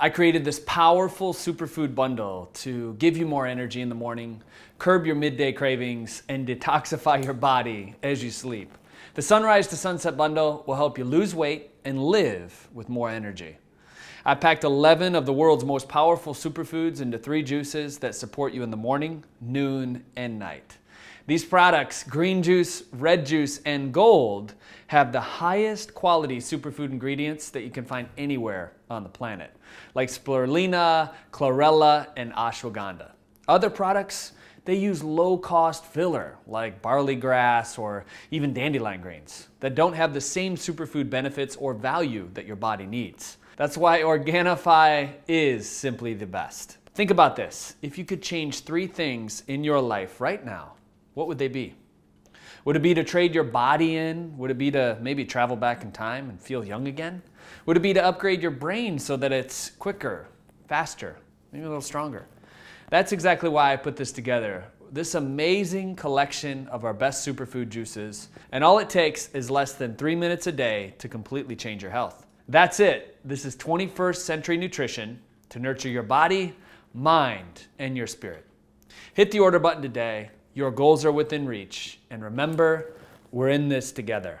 I created this powerful superfood bundle to give you more energy in the morning, curb your midday cravings, and detoxify your body as you sleep. The Sunrise to Sunset bundle will help you lose weight and live with more energy. I packed 11 of the world's most powerful superfoods into 3 juices that support you in the morning, noon, and night. These products, green juice, red juice, and gold, have the highest quality superfood ingredients that you can find anywhere on the planet, like spirulina, chlorella, and ashwagandha. Other products, they use low-cost filler, like barley grass or even dandelion greens, that don't have the same superfood benefits or value that your body needs. That's why Organifi is simply the best. Think about this. If you could change 3 things in your life right now, what would they be? Would it be to trade your body in? Would it be to maybe travel back in time and feel young again? Would it be to upgrade your brain so that it's quicker, faster, maybe a little stronger? That's exactly why I put this together. This amazing collection of our best superfood juices, and all it takes is less than 3 minutes a day to completely change your health. That's it. This is 21st century nutrition to nurture your body, mind, and your spirit. Hit the order button today. Your goals are within reach. And remember, we're in this together.